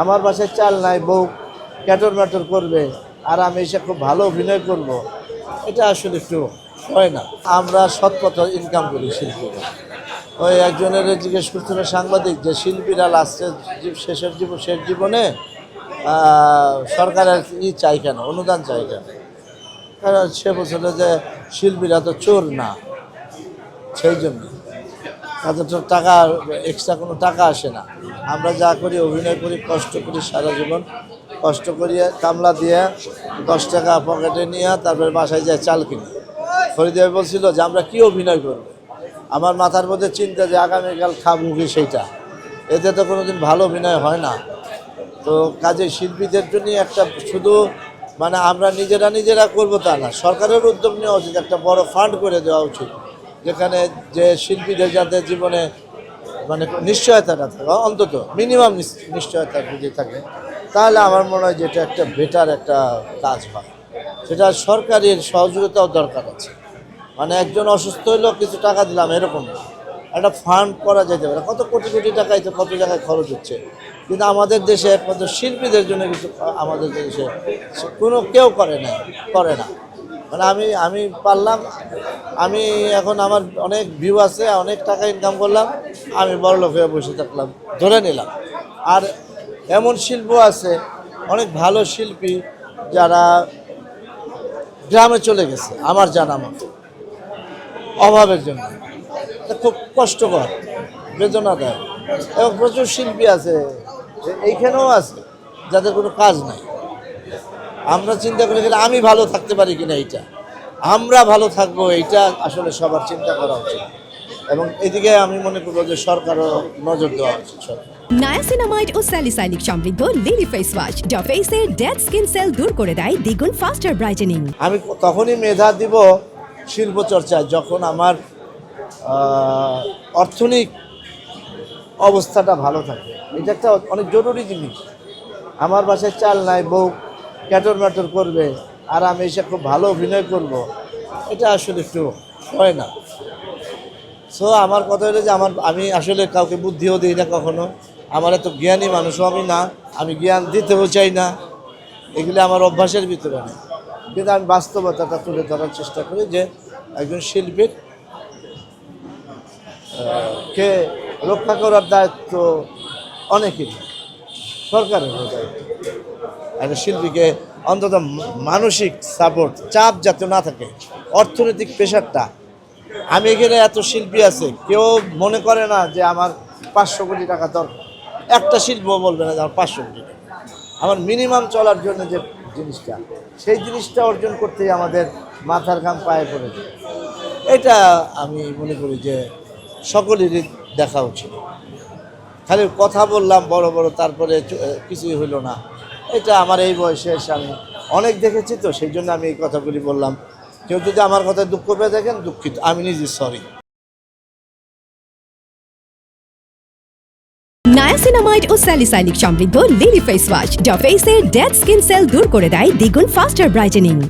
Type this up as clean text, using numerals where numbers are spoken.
আমার বাসায় চাল নাই, বউ ক্যাটর ম্যাটর করবে আর আমি এসে খুব ভালো অভিনয় করব, এটা আসলে একটু হয় না। আমরা সৎ পথে ইনকাম করি শিল্পীরা। ওই একজনের জিজ্ঞেস করছিল সাংবাদিক যে শিল্পীরা লাস্টের শেষ জীবনে সরকারের চাই কেন, অনুদান চাই কেন? কারণ সে বলছিল যে শিল্পীরা তো চোর না, সেই জন্য তাদের তো টাকা এক্সট্রা কোনো টাকা আসে না। আমরা যা করি অভিনয় করি, কষ্ট করি, সারা জীবন কষ্ট করিয়ে কামলা দিয়ে 10 টাকা পকেটে নিয়ে তারপরে বাসায় যায় চাল কিনি। ফরিদে বলছিল যে আমরা কি অভিনয় করব, আমার মাথার মধ্যে চিন্তা যে আগামীকাল খাবো কি সেইটা, এতে তো কোনোদিন ভালো অভিনয় হয় না। তো কাজে শিল্পীদের জন্য একটা শুধু মানে আমরা নিজেরা করবো তা না, সরকারের উদ্যোগ নেওয়া উচিত, একটা বড় ফান্ড করে দেওয়া উচিত, যেখানে যে শিল্পীদের যাদের জীবনে মানে নিশ্চয়তাটা থাকে, অন্তত মিনিমাম নিশ্চয়তা যদি থাকে, তাহলে আমার মনে হয় যে এটা একটা বেটার একটা কাজ হয়। সেটা সরকারের সহযোগিতাও দরকার আছে। মানে একজন অসুস্থ হইলেও কিছু টাকা দিলাম এরকম না, একটা ফান্ড করা যেতে পারে। কত কোটি কোটি টাকাই তো কত জায়গায় খরচ হচ্ছে, কিন্তু আমাদের দেশে একমাত্র শিল্পীদের জন্য কিছু আমাদের দেশে কেউ করে না। মানে আমি পারলাম, আমি এখন আমার অনেক ভিউ আছে, অনেক টাকা ইনকাম করলাম, আমি বড়লোক হয়ে বসে থাকলাম, ধরে নিলাম। আর এমন শিল্প আছে, অনেক ভালো শিল্পী যারা গ্রামে চলে গেছে আমার জানা মতো, অভাবের জন্য। খুব কষ্টকর, বেদনাদায়ক। এবং প্রচুর শিল্পী আছে এইখানেও আছে যাদের কোনো কাজ নাই। আমরা চিন্তা করে গেলে আমি ভালো থাকতে পারি কিনা, এইটা আমরা ভালো থাকবো, এইটা আসলে সবার চিন্তা করা উচিত। এবং এদিকে আমি মনে করবো যে সরকারও নজর দেওয়া উচিত। নায়াসিনামাইড ও স্যালিসাইলিক সমৃদ্ধ লিলি ফেস ওয়াশ যা ফেসের ডেড স্কিন সেল দূর করে দেয় দ্বিগুণ ফাস্টার ব্রাইটেনিং। আমি তখনই মেধা দিব শিল্প চর্চায় যখন আমার অর্থনৈতিক অবস্থাটা ভালো থাকে। এটা একটা অনেক জরুরি জিনিস। আমার বাসায় চাল নাই, বউ ক্যাটর ম্যাটর করবে আর আমি এসে খুব ভালো অভিনয় করব, এটা আসলে একটু হয় না। সো আমার কথা হলো যে আমি আসলে কাউকে বুদ্ধিও দিই না কখনো, আমার এত জ্ঞানী মানুষও আমি না, আমি জ্ঞান দিতেও চাই না, এগুলি আমার অভ্যাসের ভিতরে নেই। কিন্তু আমি বাস্তবতাটা তুলে ধরার চেষ্টা করি যে একজন শিল্পীর কে রক্ষা করার দায়িত্ব অনেকেরই, সরকারের দায়িত্ব। একটা শিল্পীকে অন্তত মানসিক সাপোর্ট, চাপ যাতে না থাকে, অর্থনৈতিক প্রেশারটা। আমি এখানে এত শিল্পী আছে, কেউ মনে করে না যে আমার 500 কোটি টাকা দরকার। একটা শিল্প বলবে না যে আমার 500 কোটি টাকা। আমার মিনিমাম চলার জন্য যে জিনিসটা, সেই জিনিসটা অর্জন করতেই আমাদের মাথার ঘাম পায়ে পড়ে যায়। এটা আমি মনে করি যে সকলেরই দেখা উচিত। খালি কথা বললাম বড় বড়, তারপরে কিছুই হইল না, এটা আমার এই বয়সে এসে আমি অনেক দেখেছি, তো সেই জন্য আমি এই কথাগুলি বললাম। কেউ যদি আমার কথায় দুঃখ পেয়ে দেখেন, দুঃখিত, আমি নিজে সরি। নায়াসিনামাইড ও স্যালিসাইলিক সমৃদ্ধ লিলি ফেস ওয়াশ যা ফেসের ডেড স্কিন সেল দূর করে দেয় দ্বিগুণ ফাস্টার ব্রাইটেনিং।